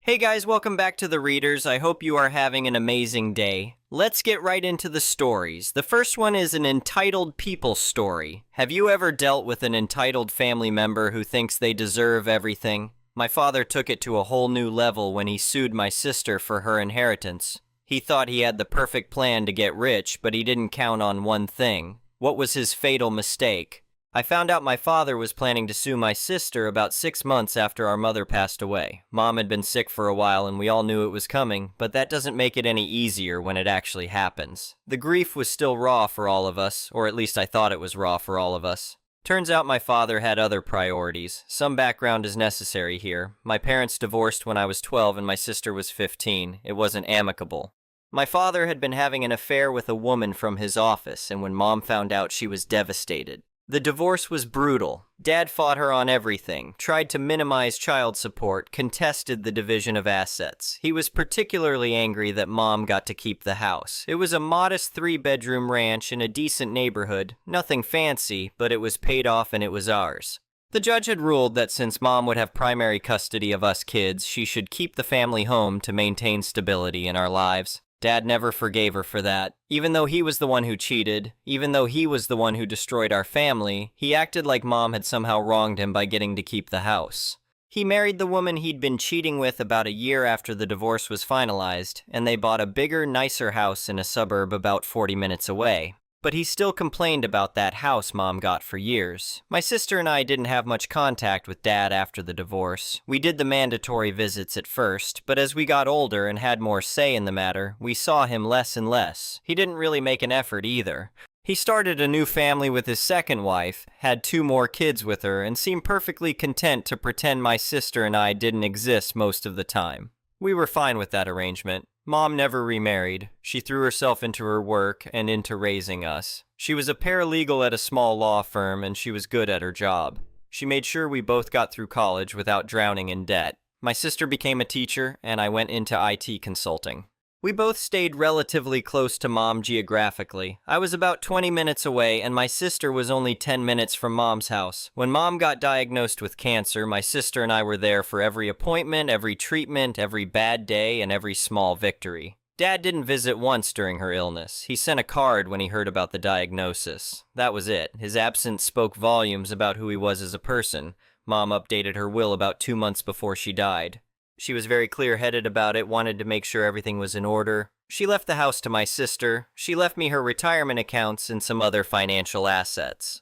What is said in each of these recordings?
Hey guys, welcome back to The Readers. I hope you are having an amazing day. Let's get right into the stories. The first one is an entitled people story. Have you ever dealt with an entitled family member who thinks they deserve everything? My father took it to a whole new level when he sued my sister for her inheritance. He thought he had the perfect plan to get rich, but he didn't count on one thing. What was his fatal mistake? I found out my father was planning to sue my sister about 6 months after our mother passed away. Mom had been sick for a while and we all knew it was coming, but that doesn't make it any easier when it actually happens. The grief was still raw for all of us, or at least I thought it was raw for all of us. Turns out my father had other priorities. Some background is necessary here. My parents divorced when I was 12 and my sister was 15. It wasn't amicable. My father had been having an affair with a woman from his office, and when Mom found out, she was devastated. The divorce was brutal. Dad fought her on everything, tried to minimize child support, contested the division of assets. He was particularly angry that Mom got to keep the house. It was a modest 3-bedroom ranch in a decent neighborhood, nothing fancy, but it was paid off and it was ours. The judge had ruled that since Mom would have primary custody of us kids, she should keep the family home to maintain stability in our lives. Dad never forgave her for that. Even though he was the one who cheated, even though he was the one who destroyed our family, he acted like Mom had somehow wronged him by getting to keep the house. He married the woman he'd been cheating with about a year after the divorce was finalized, and they bought a bigger, nicer house in a suburb about 40 minutes away. But he still complained about that house Mom got for years. My sister and I didn't have much contact with Dad after the divorce. We did the mandatory visits at first, but as we got older and had more say in the matter, we saw him less and less. He didn't really make an effort either. He started a new family with his second wife, had 2 more kids with her, and seemed perfectly content to pretend my sister and I didn't exist most of the time. We were fine with that arrangement. Mom never remarried. She threw herself into her work and into raising us. She was a paralegal at a small law firm and she was good at her job. She made sure we both got through college without drowning in debt. My sister became a teacher and I went into IT consulting. We both stayed relatively close to Mom geographically. I was about 20 minutes away and my sister was only 10 minutes from Mom's house. When Mom got diagnosed with cancer, my sister and I were there for every appointment, every treatment, every bad day, and every small victory. Dad didn't visit once during her illness. He sent a card when he heard about the diagnosis. That was it. His absence spoke volumes about who he was as a person. Mom updated her will about 2 months before she died. She was very clear-headed about it, wanted to make sure everything was in order. She left the house to my sister. She left me her retirement accounts and some other financial assets.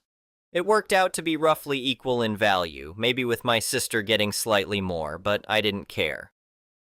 It worked out to be roughly equal in value, maybe with my sister getting slightly more, but I didn't care.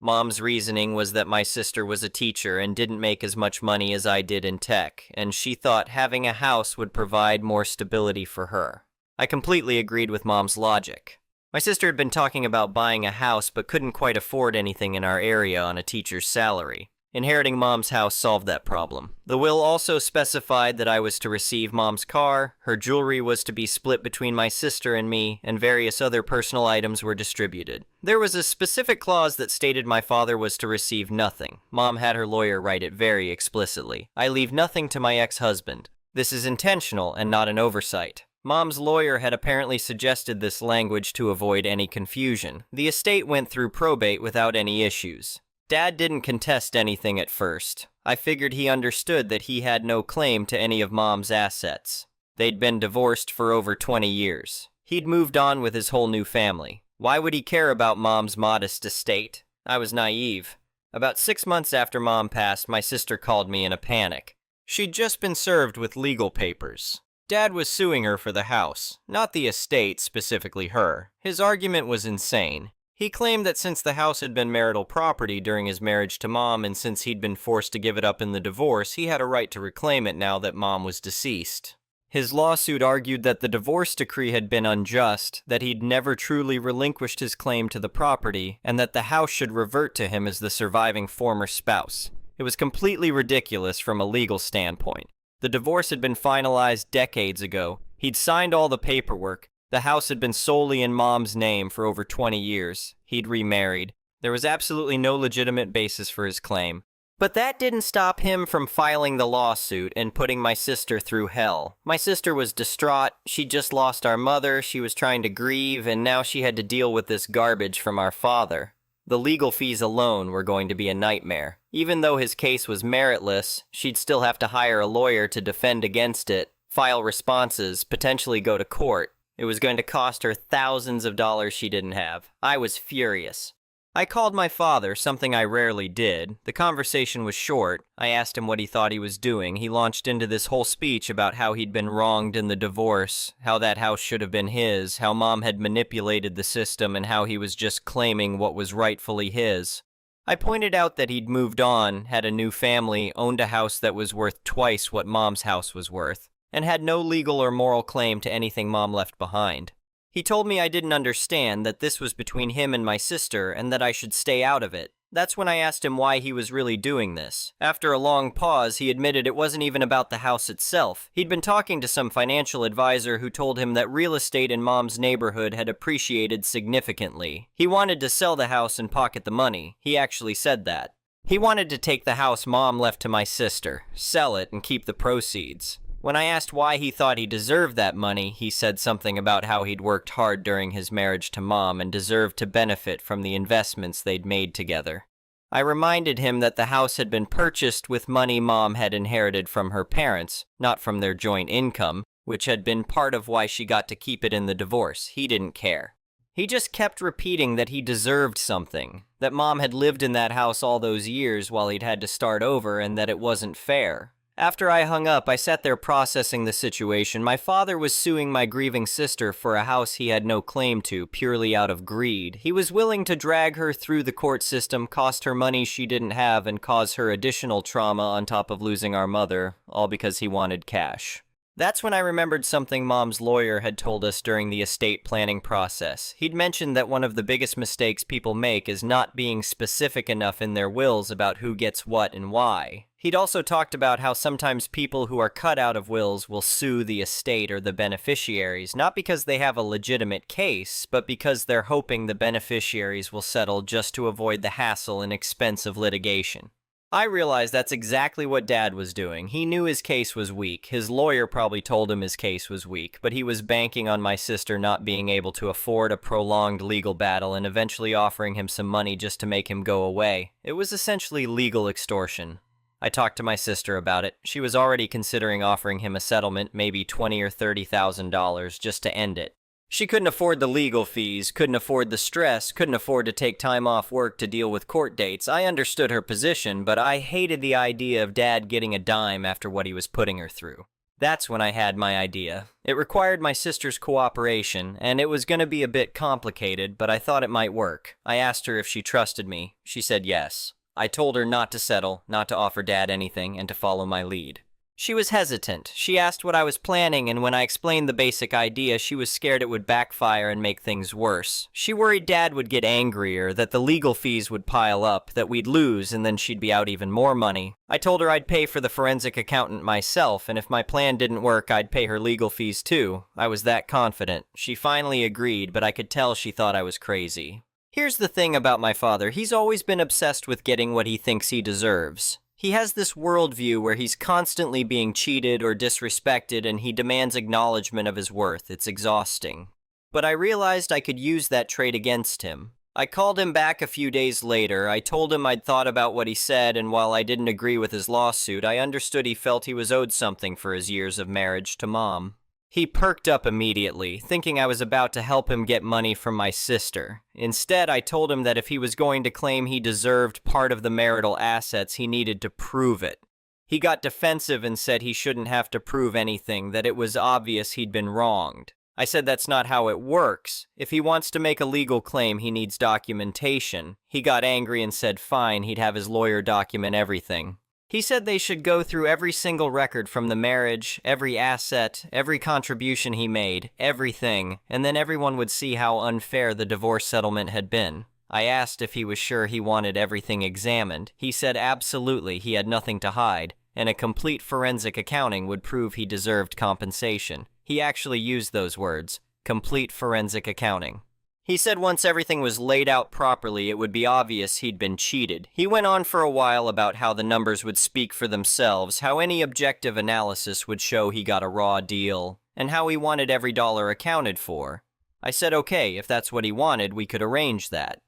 Mom's reasoning was that my sister was a teacher and didn't make as much money as I did in tech, and she thought having a house would provide more stability for her. I completely agreed with Mom's logic. My sister had been talking about buying a house but couldn't quite afford anything in our area on a teacher's salary. Inheriting Mom's house solved that problem. The will also specified that I was to receive Mom's car, her jewelry was to be split between my sister and me, and various other personal items were distributed. There was a specific clause that stated my father was to receive nothing. Mom had her lawyer write it very explicitly. I leave nothing to my ex-husband. This is intentional and not an oversight. Mom's lawyer had apparently suggested this language to avoid any confusion. The estate went through probate without any issues. Dad didn't contest anything at first. I figured he understood that he had no claim to any of Mom's assets. They'd been divorced for over 20 years. He'd moved on with his whole new family. Why would he care about Mom's modest estate? I was naive. About 6 months after Mom passed, my sister called me in a panic. She'd just been served with legal papers. Dad was suing her for the house, not the estate, specifically her. His argument was insane. He claimed that since the house had been marital property during his marriage to Mom and since he'd been forced to give it up in the divorce, he had a right to reclaim it now that Mom was deceased. His lawsuit argued that the divorce decree had been unjust, that he'd never truly relinquished his claim to the property, and that the house should revert to him as the surviving former spouse. It was completely ridiculous from a legal standpoint. The divorce had been finalized decades ago. He'd signed all the paperwork. The house had been solely in Mom's name for over 20 years. He'd remarried. There was absolutely no legitimate basis for his claim. But that didn't stop him from filing the lawsuit and putting my sister through hell. My sister was distraught. She'd just lost our mother, she was trying to grieve, and now she had to deal with this garbage from our father. The legal fees alone were going to be a nightmare. Even though his case was meritless, she'd still have to hire a lawyer to defend against it, file responses, potentially go to court. It was going to cost her thousands of dollars she didn't have. I was furious. I called my father, something I rarely did. The conversation was short. I asked him what he thought he was doing. He launched into this whole speech about how he'd been wronged in the divorce, how that house should have been his, how Mom had manipulated the system, and how he was just claiming what was rightfully his. I pointed out that he'd moved on, had a new family, owned a house that was worth twice what Mom's house was worth, and had no legal or moral claim to anything Mom left behind. He told me I didn't understand, that this was between him and my sister, and that I should stay out of it. That's when I asked him why he was really doing this. After a long pause, he admitted it wasn't even about the house itself. He'd been talking to some financial advisor who told him that real estate in Mom's neighborhood had appreciated significantly. He wanted to sell the house and pocket the money. He actually said that. He wanted to take the house Mom left to my sister, sell it, and keep the proceeds. When I asked why he thought he deserved that money, he said something about how he'd worked hard during his marriage to Mom and deserved to benefit from the investments they'd made together. I reminded him that the house had been purchased with money Mom had inherited from her parents, not from their joint income, which had been part of why she got to keep it in the divorce. He didn't care. He just kept repeating that he deserved something, that Mom had lived in that house all those years while he'd had to start over, and that it wasn't fair. After I hung up, I sat there processing the situation. My father was suing my grieving sister for a house he had no claim to, purely out of greed. He was willing to drag her through the court system, cost her money she didn't have, and cause her additional trauma on top of losing our mother, all because he wanted cash. That's when I remembered something Mom's lawyer had told us during the estate planning process. He'd mentioned that one of the biggest mistakes people make is not being specific enough in their wills about who gets what and why. He'd also talked about how sometimes people who are cut out of wills will sue the estate or the beneficiaries, not because they have a legitimate case, but because they're hoping the beneficiaries will settle just to avoid the hassle and expense of litigation. I realized that's exactly what Dad was doing. He knew his case was weak. His lawyer probably told him his case was weak, but he was banking on my sister not being able to afford a prolonged legal battle and eventually offering him some money just to make him go away. It was essentially legal extortion. I talked to my sister about it. She was already considering offering him a settlement, maybe $20,000 or $30,000, just to end it. She couldn't afford the legal fees, couldn't afford the stress, couldn't afford to take time off work to deal with court dates. I understood her position, but I hated the idea of Dad getting a dime after what he was putting her through. That's when I had my idea. It required my sister's cooperation, and it was going to be a bit complicated, but I thought it might work. I asked her if she trusted me. She said yes. I told her not to settle, not to offer Dad anything, and to follow my lead. She was hesitant. She asked what I was planning, and when I explained the basic idea, she was scared it would backfire and make things worse. She worried Dad would get angrier, that the legal fees would pile up, that we'd lose, and then she'd be out even more money. I told her I'd pay for the forensic accountant myself, and if my plan didn't work, I'd pay her legal fees too. I was that confident. She finally agreed, but I could tell she thought I was crazy. Here's the thing about my father. He's always been obsessed with getting what he thinks he deserves. He has this worldview where he's constantly being cheated or disrespected, and he demands acknowledgement of his worth. It's exhausting. But I realized I could use that trait against him. I called him back a few days later. I told him I'd thought about what he said, and while I didn't agree with his lawsuit, I understood he felt he was owed something for his years of marriage to Mom. He perked up immediately, thinking I was about to help him get money from my sister. Instead, I told him that if he was going to claim he deserved part of the marital assets, he needed to prove it. He got defensive and said he shouldn't have to prove anything, that it was obvious he'd been wronged. I said that's not how it works. If he wants to make a legal claim, he needs documentation. He got angry and said fine, he'd have his lawyer document everything. He said they should go through every single record from the marriage, every asset, every contribution he made, everything, and then everyone would see how unfair the divorce settlement had been. I asked if he was sure he wanted everything examined. He said absolutely, he had nothing to hide, and a complete forensic accounting would prove he deserved compensation. He actually used those words, complete forensic accounting. He said once everything was laid out properly, it would be obvious he'd been cheated. He went on for a while about how the numbers would speak for themselves, how any objective analysis would show he got a raw deal, and how he wanted every dollar accounted for. I said okay, if that's what he wanted, we could arrange that.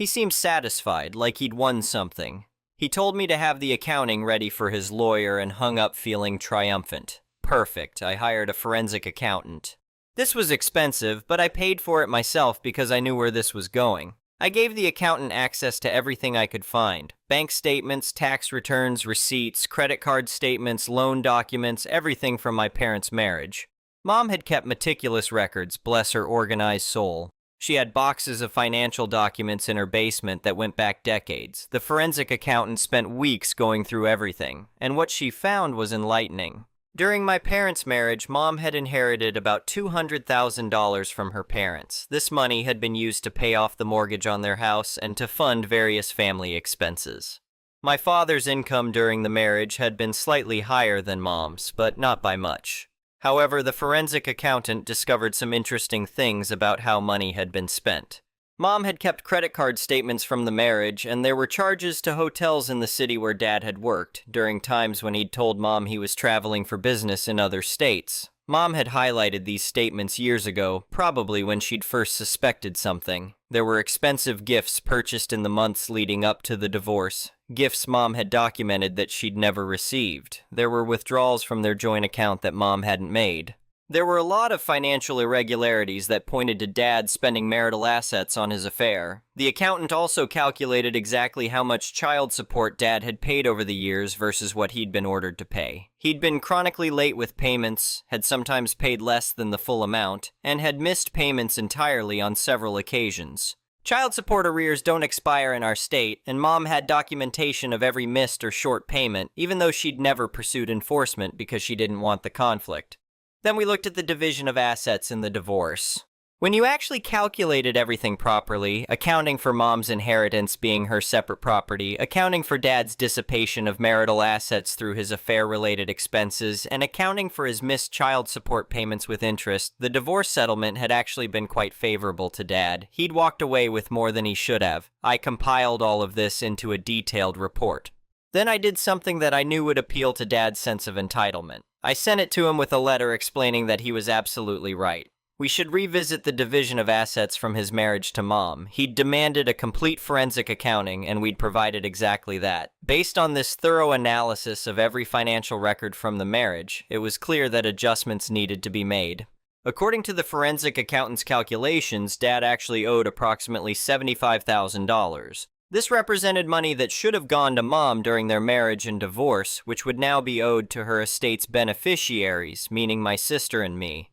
He seemed satisfied, like he'd won something. He told me to have the accounting ready for his lawyer and hung up feeling triumphant. Perfect, I hired a forensic accountant. This was expensive, but I paid for it myself because I knew where this was going. I gave the accountant access to everything I could find. Bank statements, tax returns, receipts, credit card statements, loan documents, everything from my parents' marriage. Mom had kept meticulous records, bless her organized soul. She had boxes of financial documents in her basement that went back decades. The forensic accountant spent weeks going through everything, and what she found was enlightening. During my parents' marriage, Mom had inherited about $200,000 from her parents. This money had been used to pay off the mortgage on their house and to fund various family expenses. My father's income during the marriage had been slightly higher than Mom's, but not by much. However, the forensic accountant discovered some interesting things about how money had been spent. Mom had kept credit card statements from the marriage, and there were charges to hotels in the city where Dad had worked, during times when he'd told Mom he was traveling for business in other states. Mom had highlighted these statements years ago, probably when she'd first suspected something. There were expensive gifts purchased in the months leading up to the divorce, gifts Mom had documented that she'd never received. There were withdrawals from their joint account that Mom hadn't made. There were a lot of financial irregularities that pointed to Dad spending marital assets on his affair. The accountant also calculated exactly how much child support Dad had paid over the years versus what he'd been ordered to pay. He'd been chronically late with payments, had sometimes paid less than the full amount, and had missed payments entirely on several occasions. Child support arrears don't expire in our state, and Mom had documentation of every missed or short payment, even though she'd never pursued enforcement because she didn't want the conflict. Then we looked at the division of assets in the divorce. When you actually calculated everything properly, accounting for Mom's inheritance being her separate property, accounting for Dad's dissipation of marital assets through his affair-related expenses, and accounting for his missed child support payments with interest, the divorce settlement had actually been quite favorable to Dad. He'd walked away with more than he should have. I compiled all of this into a detailed report. Then I did something that I knew would appeal to Dad's sense of entitlement. I sent it to him with a letter explaining that he was absolutely right. We should revisit the division of assets from his marriage to Mom. He'd demanded a complete forensic accounting, and we'd provided exactly that. Based on this thorough analysis of every financial record from the marriage, it was clear that adjustments needed to be made. According to the forensic accountant's calculations, Dad actually owed approximately $75,000. This represented money that should have gone to Mom during their marriage and divorce, which would now be owed to her estate's beneficiaries, meaning my sister and me.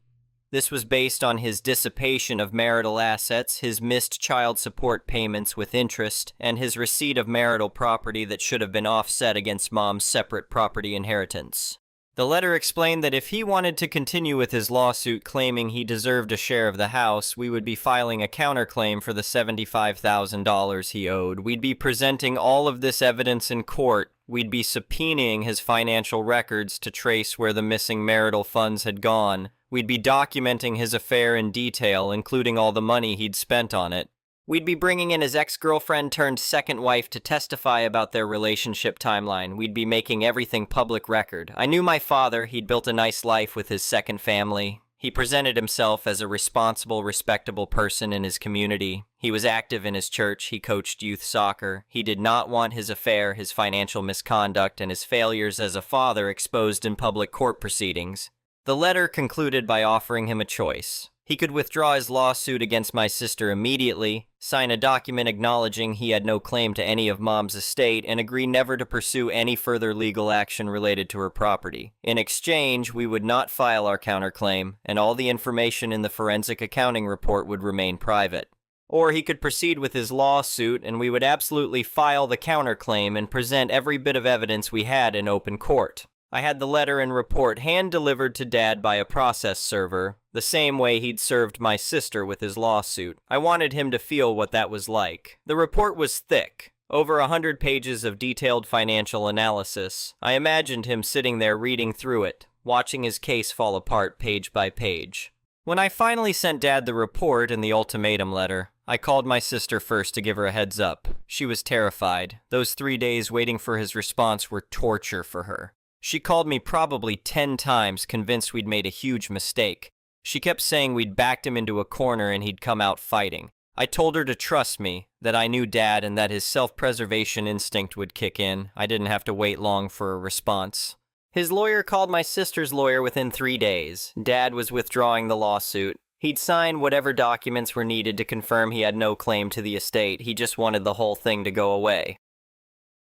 This was based on his dissipation of marital assets, his missed child support payments with interest, and his receipt of marital property that should have been offset against Mom's separate property inheritance. The letter explained that if he wanted to continue with his lawsuit claiming he deserved a share of the house, we would be filing a counterclaim for the $75,000 he owed. We'd be presenting all of this evidence in court. We'd be subpoenaing his financial records to trace where the missing marital funds had gone. We'd be documenting his affair in detail, including all the money he'd spent on it. We'd be bringing in his ex-girlfriend turned second wife to testify about their relationship timeline. We'd be making everything public record. I knew my father. He'd built a nice life with his second family. He presented himself as a responsible, respectable person in his community. He was active in his church. He coached youth soccer. He did not want his affair, his financial misconduct, and his failures as a father exposed in public court proceedings. The letter concluded by offering him a choice. He could withdraw his lawsuit against my sister immediately, sign a document acknowledging he had no claim to any of Mom's estate, and agree never to pursue any further legal action related to her property. In exchange, we would not file our counterclaim, and all the information in the forensic accounting report would remain private. Or he could proceed with his lawsuit, and we would absolutely file the counterclaim and present every bit of evidence we had in open court. I had the letter and report hand-delivered to Dad by a process server, the same way he'd served my sister with his lawsuit. I wanted him to feel what that was like. The report was thick, over 100 pages of detailed financial analysis. I imagined him sitting there reading through it, watching his case fall apart page by page. When I finally sent Dad the report and the ultimatum letter, I called my sister first to give her a heads up. She was terrified. Those 3 days waiting for his response were torture for her. She called me probably 10 times, convinced we'd made a huge mistake. She kept saying we'd backed him into a corner and he'd come out fighting. I told her to trust me, that I knew Dad and that his self-preservation instinct would kick in. I didn't have to wait long for a response. His lawyer called my sister's lawyer within 3 days. Dad was withdrawing the lawsuit. He'd signed whatever documents were needed to confirm he had no claim to the estate. He just wanted the whole thing to go away.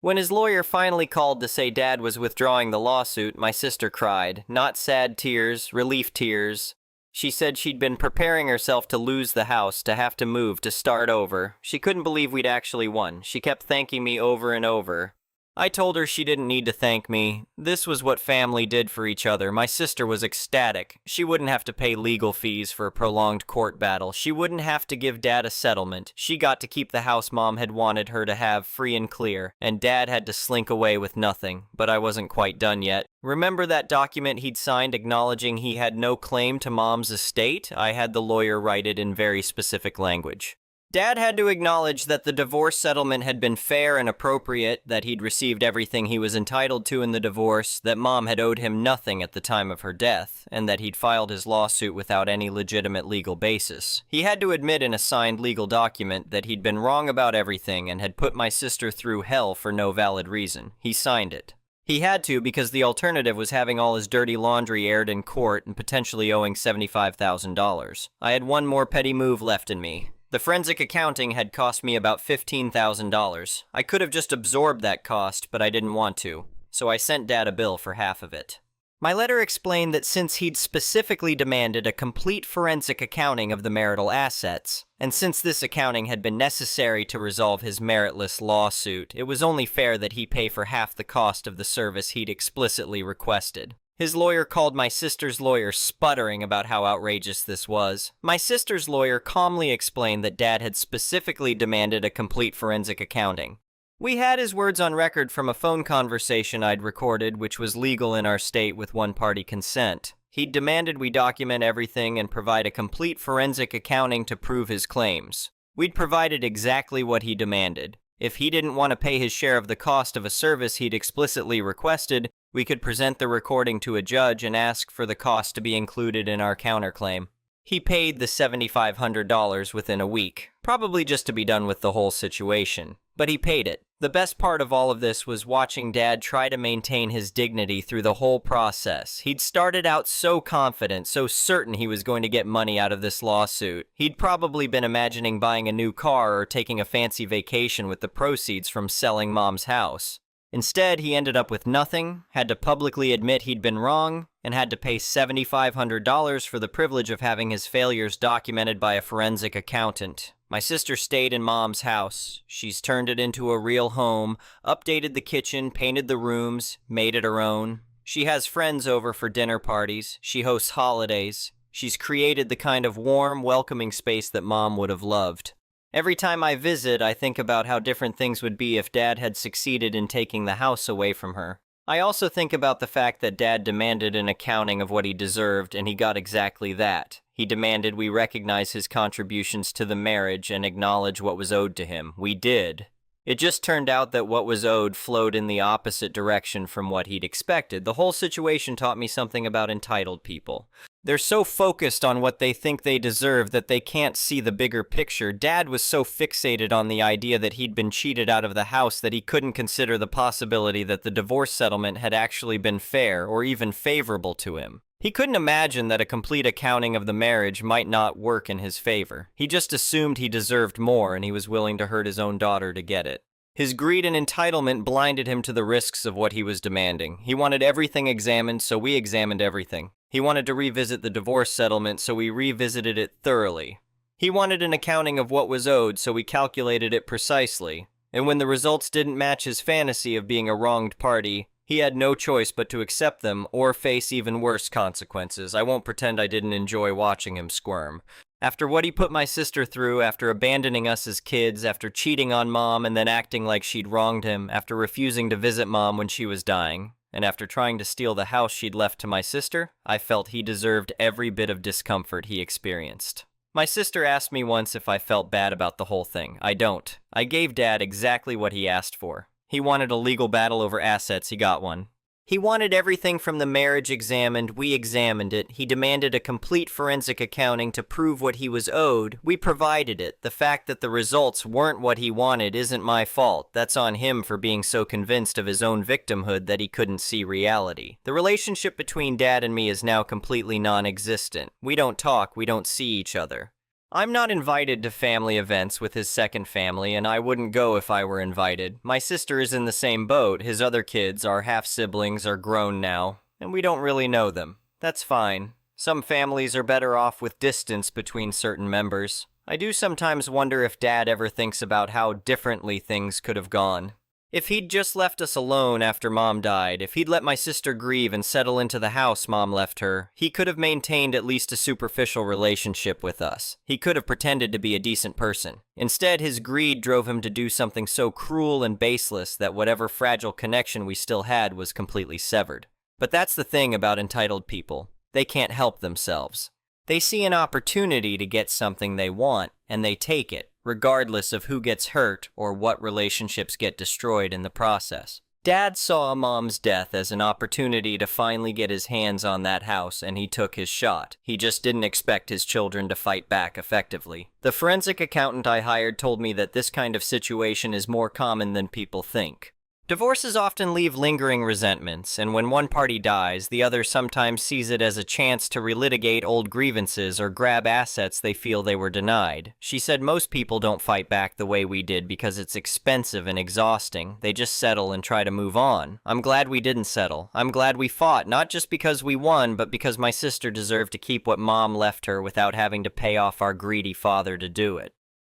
When his lawyer finally called to say Dad was withdrawing the lawsuit, my sister cried. Not sad tears, relief tears. She said she'd been preparing herself to lose the house, to have to move, to start over. She couldn't believe we'd actually won. She kept thanking me over and over. I told her she didn't need to thank me. This was what family did for each other. My sister was ecstatic. She wouldn't have to pay legal fees for a prolonged court battle. She wouldn't have to give Dad a settlement. She got to keep the house Mom had wanted her to have free and clear, and Dad had to slink away with nothing. But I wasn't quite done yet. Remember that document he'd signed acknowledging he had no claim to Mom's estate? I had the lawyer write it in very specific language. Dad had to acknowledge that the divorce settlement had been fair and appropriate, that he'd received everything he was entitled to in the divorce, that Mom had owed him nothing at the time of her death, and that he'd filed his lawsuit without any legitimate legal basis. He had to admit in a signed legal document that he'd been wrong about everything and had put my sister through hell for no valid reason. He signed it. He had to because the alternative was having all his dirty laundry aired in court and potentially owing $75,000. I had one more petty move left in me. The forensic accounting had cost me about $15,000. I could have just absorbed that cost, but I didn't want to, so I sent Dad a bill for half of it. My letter explained that since he'd specifically demanded a complete forensic accounting of the marital assets, and since this accounting had been necessary to resolve his meritless lawsuit, it was only fair that he pay for half the cost of the service he'd explicitly requested. His lawyer called my sister's lawyer, sputtering about how outrageous this was. My sister's lawyer calmly explained that Dad had specifically demanded a complete forensic accounting. We had his words on record from a phone conversation I'd recorded, which was legal in our state with one-party consent. He'd demanded we document everything and provide a complete forensic accounting to prove his claims. We'd provided exactly what he demanded. If he didn't want to pay his share of the cost of a service he'd explicitly requested, we could present the recording to a judge and ask for the cost to be included in our counterclaim. He paid the $7,500 within a week, probably just to be done with the whole situation. But he paid it. The best part of all of this was watching Dad try to maintain his dignity through the whole process. He'd started out so confident, so certain he was going to get money out of this lawsuit. He'd probably been imagining buying a new car or taking a fancy vacation with the proceeds from selling Mom's house. Instead, he ended up with nothing, had to publicly admit he'd been wrong, and had to pay $7,500 for the privilege of having his failures documented by a forensic accountant. My sister stayed in Mom's house. She's turned it into a real home, updated the kitchen, painted the rooms, made it her own. She has friends over for dinner parties. She hosts holidays. She's created the kind of warm, welcoming space that Mom would have loved. Every time I visit, I think about how different things would be if Dad had succeeded in taking the house away from her. I also think about the fact that Dad demanded an accounting of what he deserved, and he got exactly that. He demanded we recognize his contributions to the marriage and acknowledge what was owed to him. We did. It just turned out that what was owed flowed in the opposite direction from what he'd expected. The whole situation taught me something about entitled people. They're so focused on what they think they deserve that they can't see the bigger picture. Dad was so fixated on the idea that he'd been cheated out of the house that he couldn't consider the possibility that the divorce settlement had actually been fair or even favorable to him. He couldn't imagine that a complete accounting of the marriage might not work in his favor. He just assumed he deserved more, and he was willing to hurt his own daughter to get it. His greed and entitlement blinded him to the risks of what he was demanding. He wanted everything examined, so we examined everything. He wanted to revisit the divorce settlement, so we revisited it thoroughly. He wanted an accounting of what was owed, so we calculated it precisely. And when the results didn't match his fantasy of being a wronged party, he had no choice but to accept them or face even worse consequences. I won't pretend I didn't enjoy watching him squirm. After what he put my sister through, after abandoning us as kids, after cheating on Mom and then acting like she'd wronged him, after refusing to visit Mom when she was dying, and after trying to steal the house she'd left to my sister, I felt he deserved every bit of discomfort he experienced. My sister asked me once if I felt bad about the whole thing. I don't. I gave Dad exactly what he asked for. He wanted a legal battle over assets, he got one. He wanted everything from the marriage examined, we examined it. He demanded a complete forensic accounting to prove what he was owed. We provided it. The fact that the results weren't what he wanted isn't my fault. That's on him for being so convinced of his own victimhood that he couldn't see reality. The relationship between Dad and me is now completely non-existent. We don't talk, we don't see each other. I'm not invited to family events with his second family, and I wouldn't go if I were invited. My sister is in the same boat. His other kids, our half-siblings, are grown now, and we don't really know them. That's fine. Some families are better off with distance between certain members. I do sometimes wonder if Dad ever thinks about how differently things could have gone. If he'd just left us alone after Mom died, if he'd let my sister grieve and settle into the house Mom left her, he could have maintained at least a superficial relationship with us. He could have pretended to be a decent person. Instead, his greed drove him to do something so cruel and baseless that whatever fragile connection we still had was completely severed. But that's the thing about entitled people. They can't help themselves. They see an opportunity to get something they want, and they take it, regardless of who gets hurt or what relationships get destroyed in the process. Dad saw Mom's death as an opportunity to finally get his hands on that house, and he took his shot. He just didn't expect his children to fight back effectively. The forensic accountant I hired told me that this kind of situation is more common than people think. Divorces often leave lingering resentments, and when one party dies, the other sometimes sees it as a chance to relitigate old grievances or grab assets they feel they were denied. She said most people don't fight back the way we did because it's expensive and exhausting. They just settle and try to move on. I'm glad we didn't settle. I'm glad we fought, not just because we won, but because my sister deserved to keep what Mom left her without having to pay off our greedy father to do it.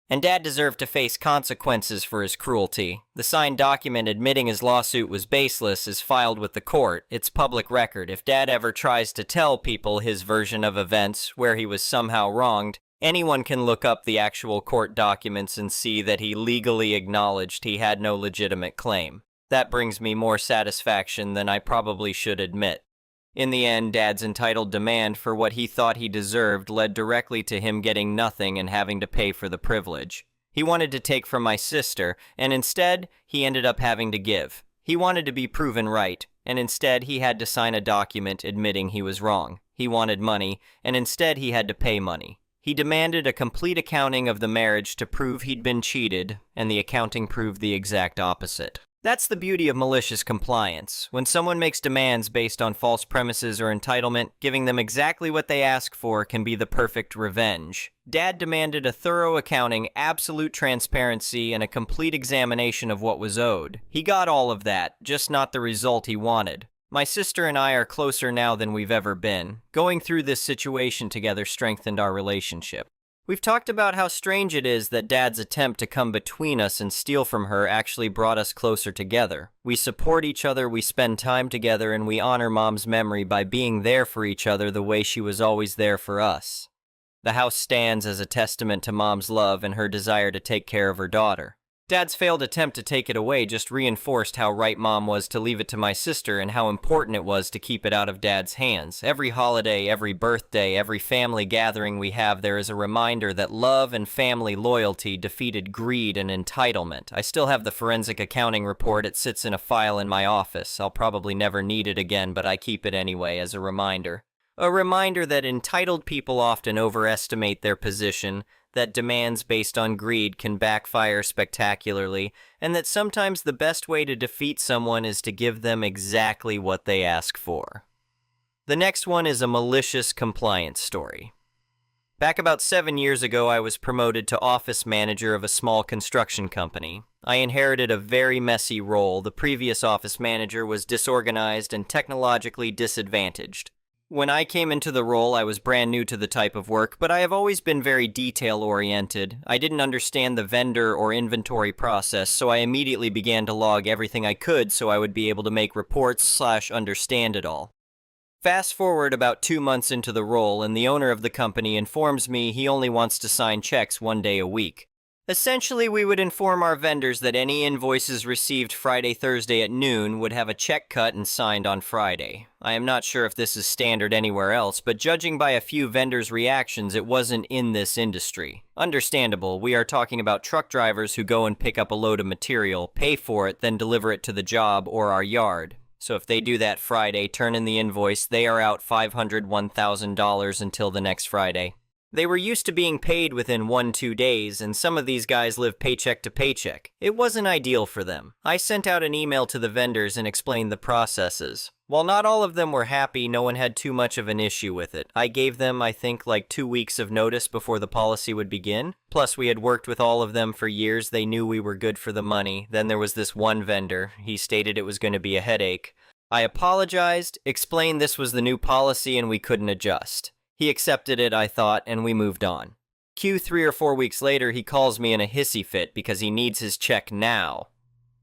And Dad deserved to face consequences for his cruelty. The signed document admitting his lawsuit was baseless is filed with the court. It's public record. If Dad ever tries to tell people his version of events, where he was somehow wronged, anyone can look up the actual court documents and see that he legally acknowledged he had no legitimate claim. That brings me more satisfaction than I probably should admit. In the end, Dad's entitled demand for what he thought he deserved led directly to him getting nothing and having to pay for the privilege. He wanted to take from my sister, and instead, he ended up having to give. He wanted to be proven right, and instead he had to sign a document admitting he was wrong. He wanted money, and instead he had to pay money. He demanded a complete accounting of the marriage to prove he'd been cheated, and the accounting proved the exact opposite. That's the beauty of malicious compliance. When someone makes demands based on false premises or entitlement, giving them exactly what they ask for can be the perfect revenge. Dad demanded a thorough accounting, absolute transparency, and a complete examination of what was owed. He got all of that, just not the result he wanted. My sister and I are closer now than we've ever been. Going through this situation together strengthened our relationship. We've talked about how strange it is that Dad's attempt to come between us and steal from her actually brought us closer together. We support each other, we spend time together, and we honor Mom's memory by being there for each other the way she was always there for us. The house stands as a testament to Mom's love and her desire to take care of her daughter. Dad's failed attempt to take it away just reinforced how right Mom was to leave it to my sister and how important it was to keep it out of Dad's hands. Every holiday, every birthday, every family gathering we have, there is a reminder that love and family loyalty defeated greed and entitlement. I still have the forensic accounting report. It sits in a file in my office. I'll probably never need it again, but I keep it anyway as a reminder. A reminder that entitled people often overestimate their position, that demands based on greed can backfire spectacularly, and that sometimes the best way to defeat someone is to give them exactly what they ask for. The next one is a malicious compliance story. Back about 7 years ago, I was promoted to office manager of a small construction company. I inherited a very messy role. The previous office manager was disorganized and technologically disadvantaged. When I came into the role, I was brand new to the type of work, but I have always been very detail-oriented. I didn't understand the vendor or inventory process, so I immediately began to log everything I could so I would be able to make reports/understand it all. Fast forward about 2 months into the role, and the owner of the company informs me he only wants to sign checks 1 day a week. Essentially, we would inform our vendors that any invoices received Friday, Thursday at noon would have a check cut and signed on Friday. I am not sure if this is standard anywhere else, but judging by a few vendors' reactions, it wasn't in this industry. Understandable, we are talking about truck drivers who go and pick up a load of material, pay for it, then deliver it to the job or our yard. So if they do that Friday, turn in the invoice, they are out $501,000 until the next Friday. They were used to being paid within 1-2 days, and some of these guys live paycheck to paycheck. It wasn't ideal for them. I sent out an email to the vendors and explained the processes. While not all of them were happy, no one had too much of an issue with it. I gave them, I think, like 2 weeks of notice before the policy would begin. Plus, we had worked with all of them for years. They knew we were good for the money. Then there was this one vendor. He stated it was going to be a headache. I apologized, explained this was the new policy and we couldn't adjust. He accepted it, I thought, and we moved on. 3 or 4 weeks later, he calls me in a hissy fit because he needs his check now.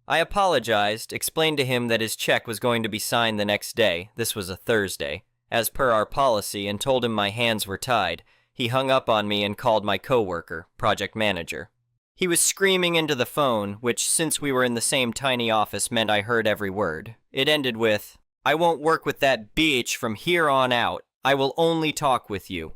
I apologized, explained to him that his check was going to be signed the next day, this was a Thursday, as per our policy, and told him my hands were tied. He hung up on me and called my coworker, project manager. He was screaming into the phone, which, since we were in the same tiny office, meant I heard every word. It ended with, "I won't work with that bitch from here on out. I will only talk with you."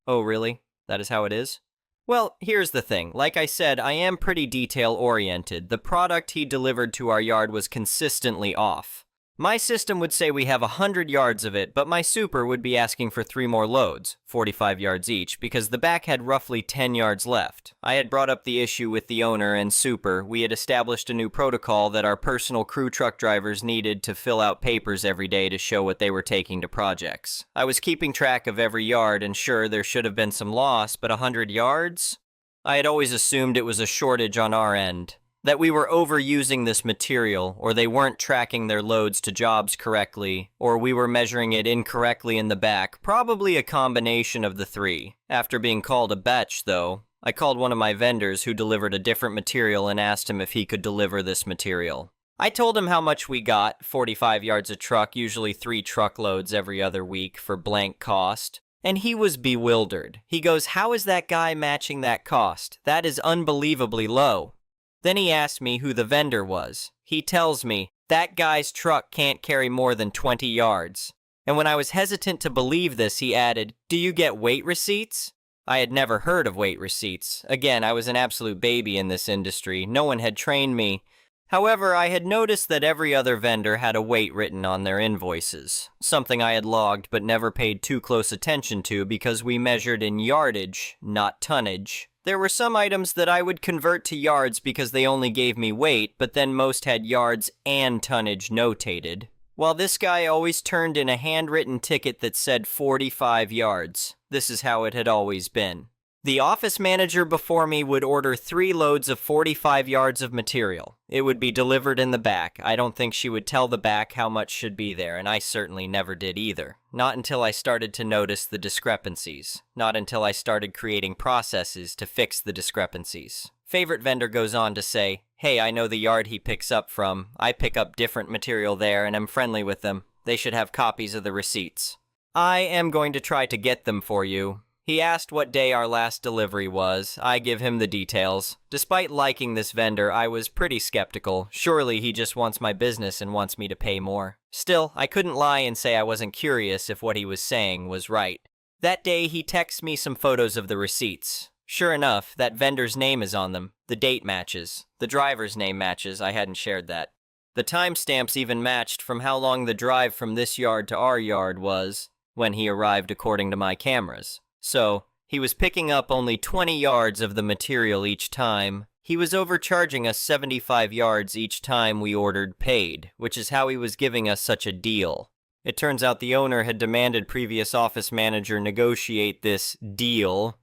Oh, really? That is how it is? Well, here's the thing. Like I said, I am pretty detail-oriented. The product he delivered to our yard was consistently off. My system would say we have 100 yards of it, but my super would be asking for 3 more loads, 45 yards each, because the back had roughly 10 yards left. I had brought up the issue with the owner and super. We had established a new protocol that our personal crew truck drivers needed to fill out papers every day to show what they were taking to projects. I was keeping track of every yard, and sure, there should have been some loss, but 100 yards? I had always assumed it was a shortage on our end. That we were overusing this material, or they weren't tracking their loads to jobs correctly, or we were measuring it incorrectly in the back, probably a combination of the 3. After being called a bitch, though, I called one of my vendors who delivered a different material and asked him if he could deliver this material. I told him how much we got, 45 yards a truck, usually 3 truckloads every other week for blank cost. And he was bewildered. He goes, "How is that guy matching that cost? That is unbelievably low." Then he asked me who the vendor was. He tells me, "That guy's truck can't carry more than 20 yards. And when I was hesitant to believe this, he added, "Do you get weight receipts?" I had never heard of weight receipts. Again, I was an absolute baby in this industry. No one had trained me. However, I had noticed that every other vendor had a weight written on their invoices, something I had logged but never paid too close attention to because we measured in yardage, not tonnage. There were some items that I would convert to yards because they only gave me weight, but then most had yards and tonnage notated. While this guy always turned in a handwritten ticket that said 45 yards. This is how it had always been. The office manager before me would order 3 loads of 45 yards of material. It would be delivered in the back. I don't think she would tell the back how much should be there, and I certainly never did either. Not until I started to notice the discrepancies. Not until I started creating processes to fix the discrepancies. Favorite vendor goes on to say, "Hey, I know the yard he picks up from. I pick up different material there and am friendly with them. They should have copies of the receipts. I am going to try to get them for you." He asked what day our last delivery was. I give him the details. Despite liking this vendor, I was pretty skeptical. Surely he just wants my business and wants me to pay more. Still, I couldn't lie and say I wasn't curious if what he was saying was right. That day, he texts me some photos of the receipts. Sure enough, that vendor's name is on them. The date matches. The driver's name matches. I hadn't shared that. The timestamps even matched from how long the drive from this yard to our yard was when he arrived according to my cameras. So, he was picking up only 20 yards of the material each time. He was overcharging us 75 yards each time we ordered paid, which is how he was giving us such a deal. It turns out the owner had demanded previous office manager negotiate this deal.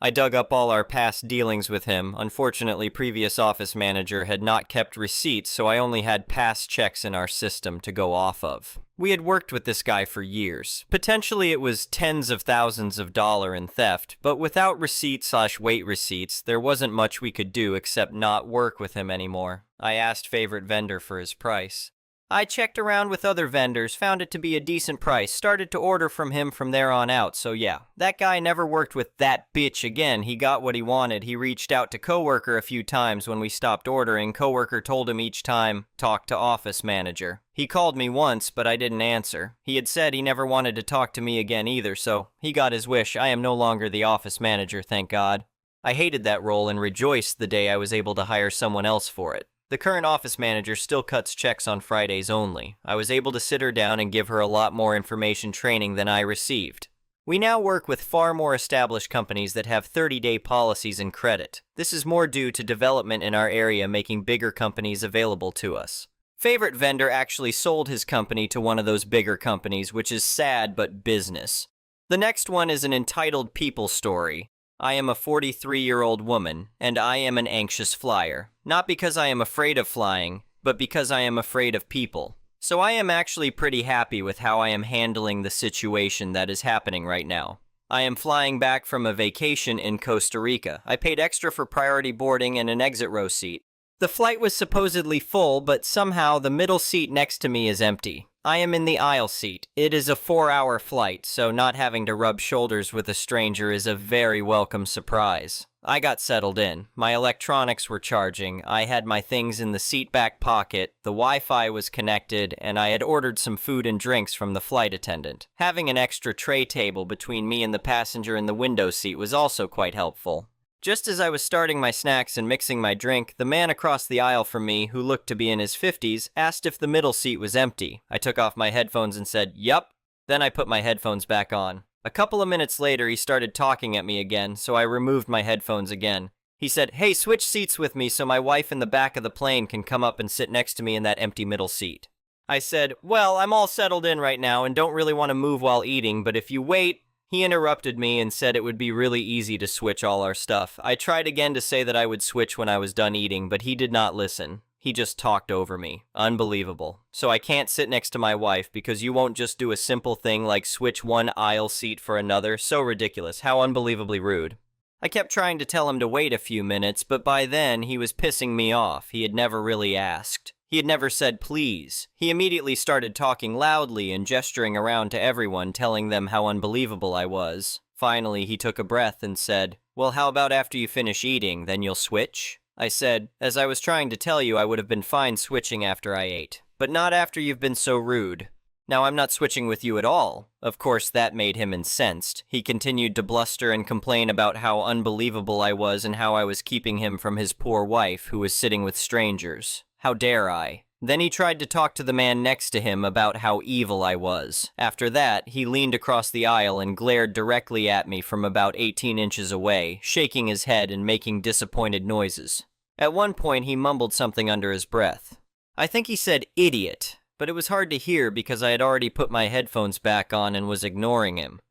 I dug up all our past dealings with him. Unfortunately, previous office manager had not kept receipts, so I only had past checks in our system to go off of. We had worked with this guy for years. Potentially it was tens of thousands of dollars in theft, but without receipt/weight receipts, there wasn't much we could do except not work with him anymore. I asked favorite vendor for his price. I checked around with other vendors, found it to be a decent price, started to order from him from there on out, so yeah. That guy never worked with that bitch again. He got what he wanted. He reached out to coworker a few times when we stopped ordering. Coworker told him each time, talk to office manager. He called me once, but I didn't answer. He had said he never wanted to talk to me again either, so he got his wish. I am no longer the office manager, thank God. I hated that role and rejoiced the day I was able to hire someone else for it. The current office manager still cuts checks on Fridays only. I was able to sit her down and give her a lot more information training than I received. We now work with far more established companies that have 30-day policies and credit. This is more due to development in our area making bigger companies available to us. Favorite vendor actually sold his company to one of those bigger companies, which is sad but business. The next one is an entitled people story. I am a 43-year-old woman, and I am an anxious flyer. Not because I am afraid of flying, but because I am afraid of people. So I am actually pretty happy with how I am handling the situation that is happening right now. I am flying back from a vacation in Costa Rica. I paid extra for priority boarding and an exit row seat. The flight was supposedly full, but somehow the middle seat next to me is empty. I am in the aisle seat. It is a 4-hour flight, so not having to rub shoulders with a stranger is a very welcome surprise. I got settled in. My electronics were charging, I had my things in the seat back pocket, the Wi-Fi was connected, and I had ordered some food and drinks from the flight attendant. Having an extra tray table between me and the passenger in the window seat was also quite helpful. Just as I was starting my snacks and mixing my drink, the man across the aisle from me, who looked to be in his 50s, asked if the middle seat was empty. I took off my headphones and said, "Yup." Then I put my headphones back on. A couple of minutes later, he started talking at me again, so I removed my headphones again. He said, "Hey, switch seats with me so my wife in the back of the plane can come up and sit next to me in that empty middle seat." I said, "Well, I'm all settled in right now and don't really want to move while eating, but if you wait..." He interrupted me and said it would be really easy to switch all our stuff. I tried again to say that I would switch when I was done eating, but he did not listen. He just talked over me. Unbelievable. So I can't sit next to my wife because you won't just do a simple thing like switch one aisle seat for another. So ridiculous. How unbelievably rude. I kept trying to tell him to wait a few minutes, but by then he was pissing me off. He had never really asked. He had never said please. He immediately started talking loudly and gesturing around to everyone, telling them how unbelievable I was. Finally, he took a breath and said, "Well, how about after you finish eating, then you'll switch?" I said, "As I was trying to tell you, I would have been fine switching after I ate, but not after you've been so rude. Now, I'm not switching with you at all." Of course, that made him incensed. He continued to bluster and complain about how unbelievable I was and how I was keeping him from his poor wife, who was sitting with strangers. How dare I? Then he tried to talk to the man next to him about how evil I was. After that, he leaned across the aisle and glared directly at me from about 18 inches away, shaking his head and making disappointed noises. At one point, he mumbled something under his breath. I think he said idiot, but it was hard to hear because I had already put my headphones back on and was ignoring him.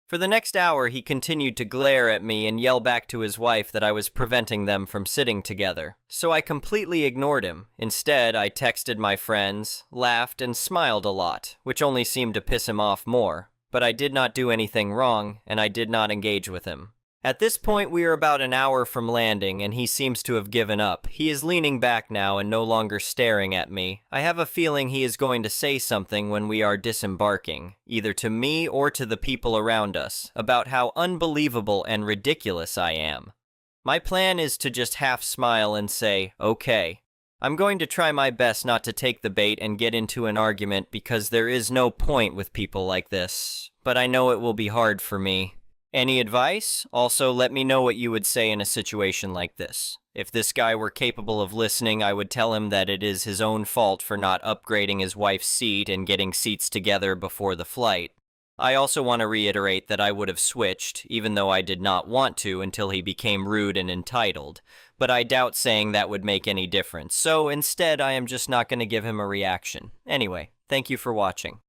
For the next hour, he continued to glare at me and yell back to his wife that I was preventing them from sitting together. So I completely ignored him. Instead, I texted my friends, laughed, and smiled a lot, which only seemed to piss him off more. But I did not do anything wrong, and I did not engage with him. At this point, we are about an hour from landing, and he seems to have given up. He is leaning back now and no longer staring at me. I have a feeling he is going to say something when we are disembarking, either to me or to the people around us, about how unbelievable and ridiculous I am. My plan is to just half smile and say, okay. I'm going to try my best not to take the bait and get into an argument because there is no point with people like this, but I know it will be hard for me. Any advice? Also, let me know what you would say in a situation like this. If this guy were capable of listening, I would tell him that it is his own fault for not upgrading his wife's seat and getting seats together before the flight. I also want to reiterate that I would have switched, even though I did not want to until he became rude and entitled, but I doubt saying that would make any difference, so instead I am just not going to give him a reaction. Anyway, thank you for watching.